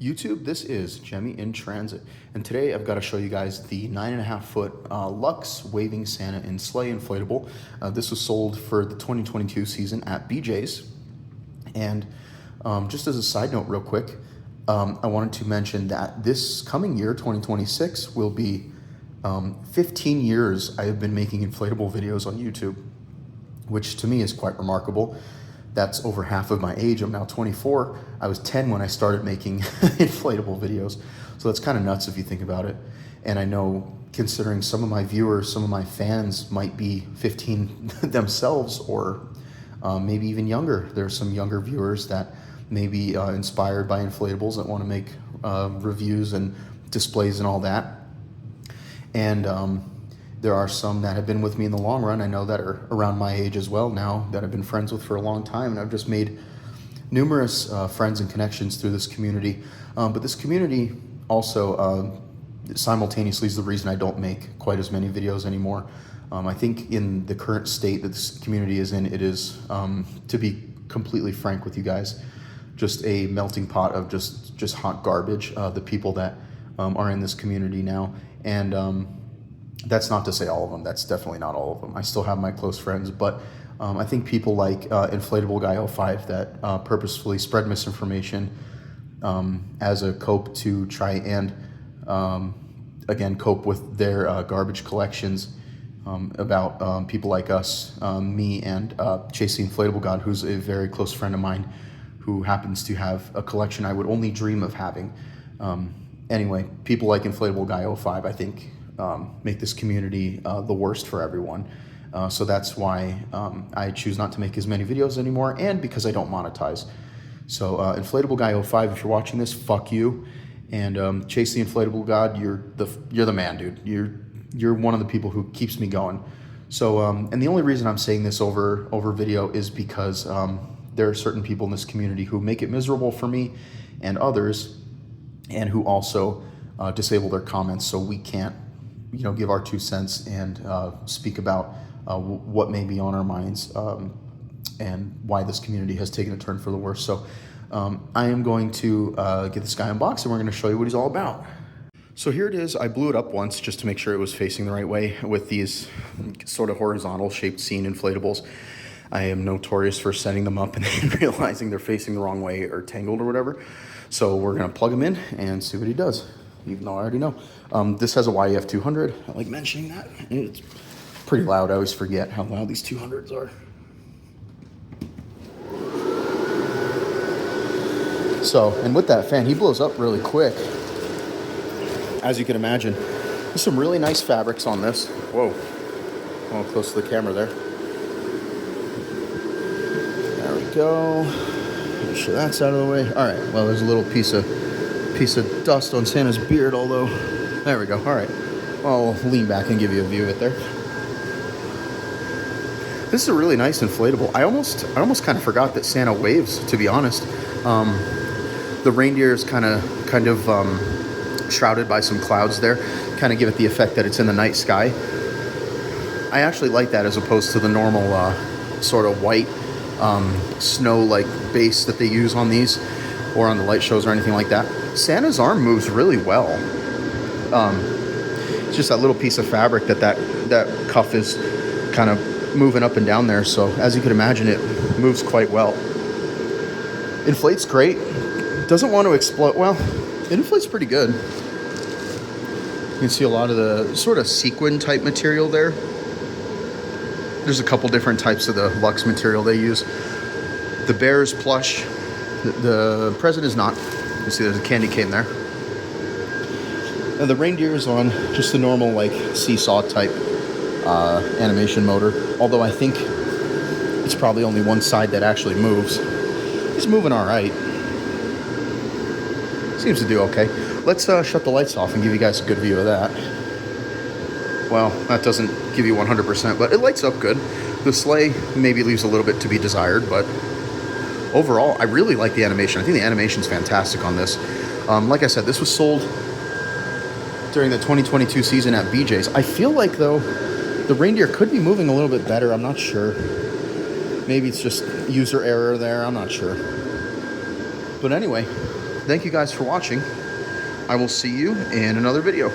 YouTube, this is Gemmy in transit, and today I've got to show you guys the 9.5-foot Luxe waving Santa in Sleigh inflatable. This was sold for the 2022 season at BJ's, and just as a side note real quick, I wanted to mention that this coming year, 2026, will be 15 years I have been making inflatable videos on YouTube, which to me is quite remarkable. That's over half of my age. I'm now 24. I was 10 when I started making inflatable videos. So that's kind of nuts if you think about it. And I know, considering some of my viewers, some of my fans might be 15 themselves, or maybe even younger. There's some younger viewers that may be inspired by inflatables that want to make reviews and displays and all that. And there are some that have been with me in the long run. I know that are around my age as well now, that I've been friends with for a long time. And I've just made numerous friends and connections through this community. But this community also simultaneously is the reason I don't make quite as many videos anymore. I think in the current state that this community is in, it is, to be completely frank with you guys, just a melting pot of just hot garbage, the people that are in this community now. And that's not to say all of them. That's definitely not all of them. I still have my close friends, but I think people like Inflatable Guy 05 that purposefully spread misinformation as a cope to try and, again, cope with their garbage collections about people like us, me and Chase the Inflatable God, who's a very close friend of mine who happens to have a collection I would only dream of having. Anyway, people like Inflatable Guy 05, I think, make this community the worst for everyone. So that's why I choose not to make as many videos anymore, and because I don't monetize. So Inflatable Guy 05, if you're watching this, fuck you. And Chase the Inflatable God, you're the man, dude. You're one of the people who keeps me going. So and the only reason I'm saying this over video is because there are certain people in this community who make it miserable for me and others, and who also disable their comments, so we can't, give our 2 cents and speak about what may be on our minds and why this community has taken a turn for the worse. So I am going to get this guy unboxed, and we're going to show you what he's all about. So here it is. I blew it up once just to make sure it was facing the right way with these sort of horizontal shaped scene inflatables. I am notorious for setting them up and then realizing they're facing the wrong way or tangled or whatever. So we're going to plug him in and see what he does, even though I already know. This has a YEF 200. I like mentioning that. It's pretty loud. I always forget how loud these 200s are. So, and with that fan, he blows up really quick, as you can imagine. There's some really nice fabrics on this. Whoa. Oh, close to the camera there. There we go. Make sure that's out of the way. All right. Well, there's a little piece of dust on Santa's beard, although there we go. All right. I'll lean back and give you a view of it there. This is a really nice inflatable. I almost kind of forgot that Santa waves, to be honest. The reindeer is kind of shrouded by some clouds there, kind of give it the effect that it's in the night sky. I actually like that as opposed to the normal sort of white snow-like base that they use on these or on the light shows or anything like that. Santa's arm moves really well. It's just that little piece of fabric that cuff is kind of moving up and down there. So as you can imagine, it moves quite well. Inflates great. Doesn't want to explode. Well, it inflates pretty good. You can see a lot of the sort of sequin type material there. There's a couple different types of the Luxe material they use. The bear is plush. The present is not. You see there's a candy cane there. And the reindeer is on just the normal like seesaw type animation motor. Although I think it's probably only one side that actually moves. He's moving all right. Seems to do okay. Let's shut the lights off and give you guys a good view of that. Well, that doesn't give you 100%, but it lights up good. The sleigh maybe leaves a little bit to be desired, but overall, I really like the animation. I think the animation's fantastic on this. Like I said, this was sold during the 2022 season at BJ's. I feel like, though, the reindeer could be moving a little bit better. I'm not sure. Maybe it's just user error there. I'm not sure. But anyway, thank you guys for watching. I will see you in another video.